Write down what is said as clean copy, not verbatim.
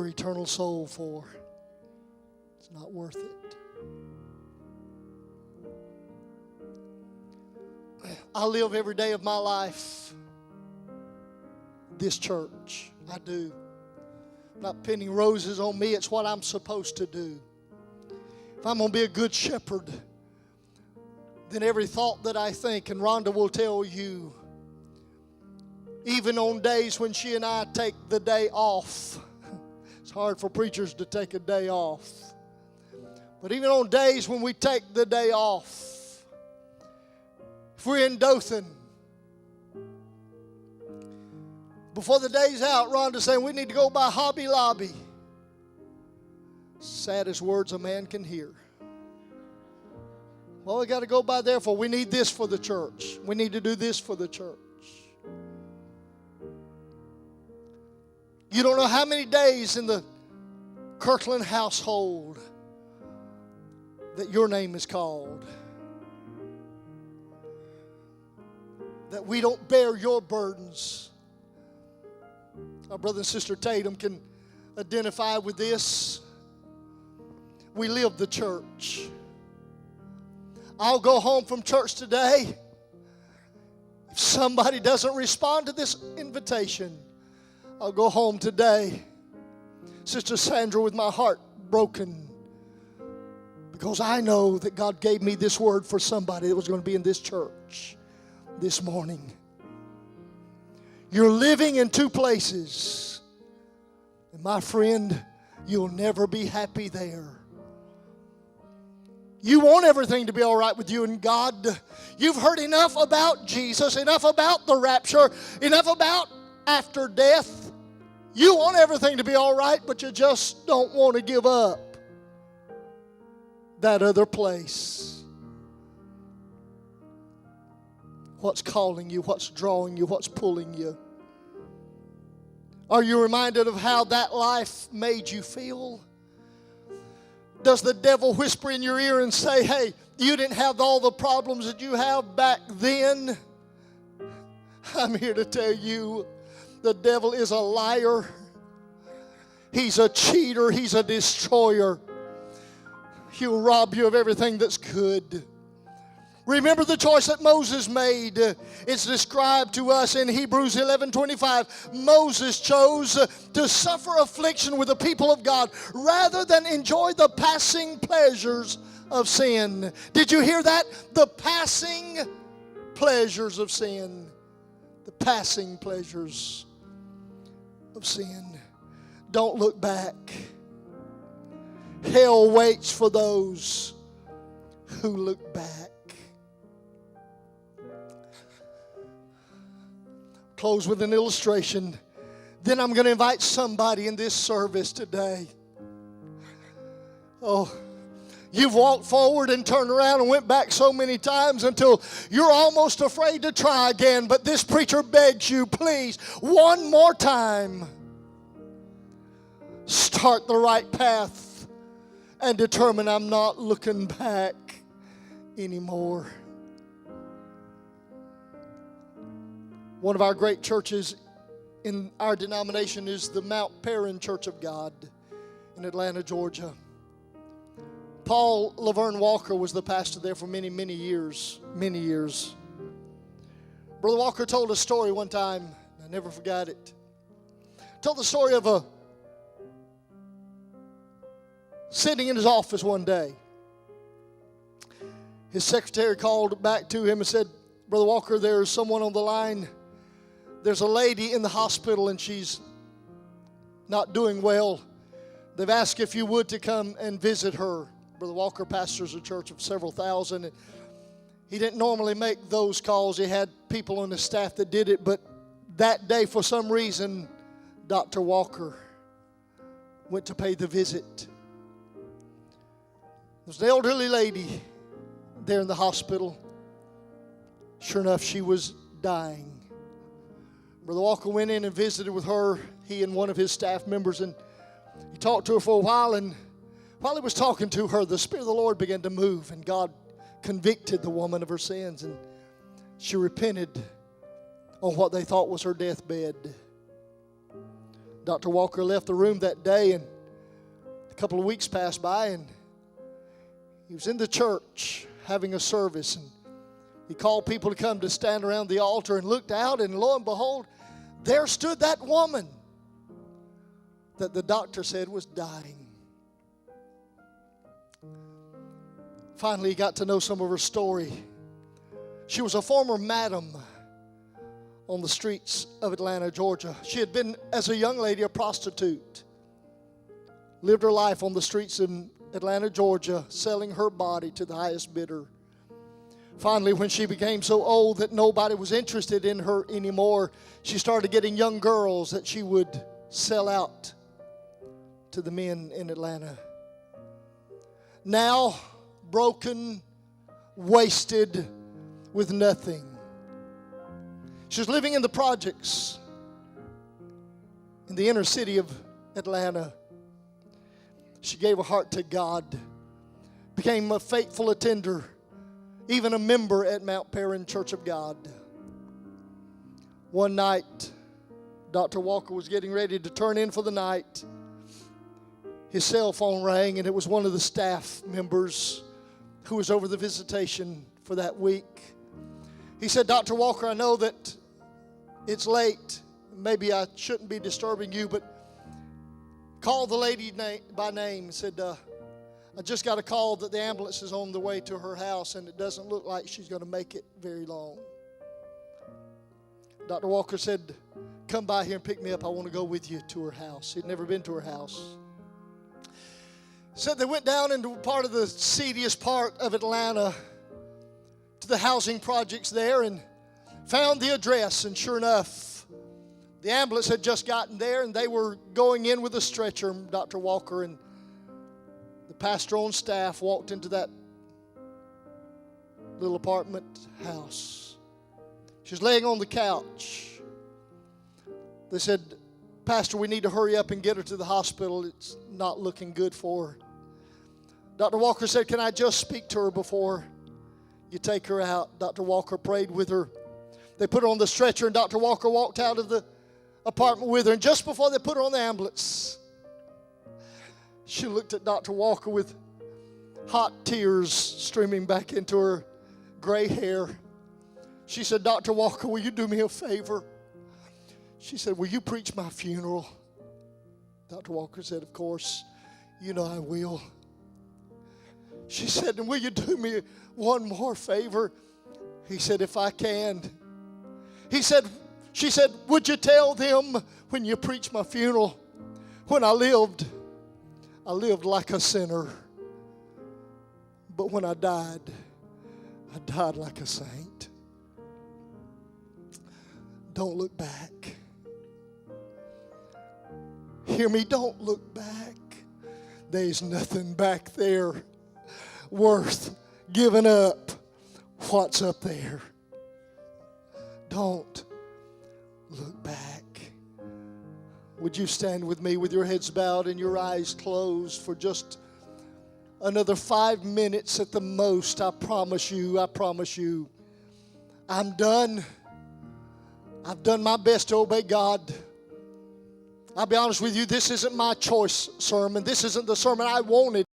your eternal soul for. It's not worth it. I live every day of my life this church. I do. I'm not pinning roses on me. It's what I'm supposed to do. If I'm going to be a good shepherd, then every thought that I think, and Rhonda will tell you, even on days when she and I take the day off, it's hard for preachers to take a day off. But even on days when we take the day off, if we're in Dothan, before the day's out, Rhonda's saying we need to go by Hobby Lobby. Saddest words a man can hear. Well, we got to go by there for we need this for the church. We need to do this for the church. You don't know how many days in the Kirkland household that your name is called. That we don't bear your burdens. Our brother and sister Tatum can identify with this. We live the church. I'll go home from church today. If somebody doesn't respond to this invitation, I'll go home today, Sister Sandra, with my heart broken, because I know that God gave me this word for somebody that was going to be in this church this morning. You're living in two places, and my friend, you'll never be happy there. You want everything to be all right with you and God. You've heard enough about Jesus, enough about the rapture, enough about after death. You want everything to be all right, but you just don't want to give up that other place. What's calling you? What's drawing you? What's pulling you? Are you reminded of how that life made you feel? Does the devil whisper in your ear and say, hey, you didn't have all the problems that you have back then? I'm here to tell you, the devil is a liar. He's a cheater. He's a destroyer. He'll rob you of everything that's good. Remember the choice that Moses made. It's described to us in Hebrews 11:25. Moses chose to suffer affliction with the people of God rather than enjoy the passing pleasures of sin. Did you hear that? The passing pleasures of sin. The passing pleasures of sin. Don't look back. Hell waits for those who look back. Close with an illustration. Then I'm going to invite somebody in this service today. Oh, you've walked forward and turned around and went back so many times until you're almost afraid to try again. But this preacher begs you, please, one more time, start the right path and determine I'm not looking back anymore. One of our great churches in our denomination is the Mount Perrin Church of God in Atlanta, Georgia. Paul Laverne Walker was the pastor there for many, many years. Many years. Brother Walker told a story one time. I never forgot it. Told the story of a sitting in his office one day. His secretary called back to him and said, Brother Walker, there's someone on the line. There's a lady in the hospital and she's not doing well. They've asked if you would to come and visit her. Brother Walker pastors a church of several thousand. And he didn't normally make those calls. He had people on his staff that did it. But that day, for some reason, Dr. Walker went to pay the visit. There's an elderly lady there in the hospital. Sure enough, she was dying. Brother Walker went in and visited with her, he and one of his staff members, and he talked to her for a while, and while he was talking to her, the Spirit of the Lord began to move, and God convicted the woman of her sins, and she repented on what they thought was her deathbed. Dr. Walker left the room that day, and a couple of weeks passed by, and he was in the church having a service, and he called people to come to stand around the altar and looked out, and lo and behold, there stood that woman that the doctor said was dying. Finally, he got to know some of her story. She was a former madam on the streets of Atlanta, Georgia. She had been, as a young lady, a prostitute. Lived her life on the streets in Atlanta, Georgia, selling her body to the highest bidder. Finally, when she became so old that nobody was interested in her anymore, she started getting young girls that she would sell out to the men in Atlanta. Now, broken, wasted, with nothing. She was living in the projects in the inner city of Atlanta. She gave her heart to God, became a faithful attender, even a member at Mount Perrin Church of God. One night, Dr. Walker was getting ready to turn in for the night. His cell phone rang, and it was one of the staff members who was over the visitation for that week. He said, "Dr. Walker, I know that it's late. Maybe I shouldn't be disturbing you, but call the lady by name and said, I just got a call that the ambulance is on the way to her house, and it doesn't look like she's going to make it very long." Dr. Walker said, "Come by here and pick me up. I want to go with you to her house." He'd never been to her house. Said they went down into part of the seediest part of Atlanta, to the housing projects there, and found the address. And sure enough, the ambulance had just gotten there, and they were going in with a stretcher. Dr. Walker and the pastor on staff walked into that little apartment house. She was laying on the couch. They said, "Pastor, we need to hurry up and get her to the hospital. It's not looking good for her." Dr. Walker said, "Can I just speak to her before you take her out?" Dr. Walker prayed with her. They put her on the stretcher, and Dr. Walker walked out of the apartment with her. And just before they put her on the ambulance, she looked at Dr. Walker with hot tears streaming back into her gray hair. She said, "Dr. Walker, will you do me a favor?" She said, "Will you preach my funeral?" Dr. Walker said, "Of course, you know I will." She said, "And will you do me one more favor?" He said, "If I can." She said, "Would you tell them when you preach my funeral, when I lived like a sinner. But when I died like a saint." Don't look back. Hear me, don't look back. There's nothing back there worth giving up what's up there. Don't look back. Would you stand with me with your heads bowed and your eyes closed for just another 5 minutes at the most? I promise you. I'm done. I've done my best to obey God. I'll be honest with you, this isn't my choice sermon. This isn't the sermon I wanted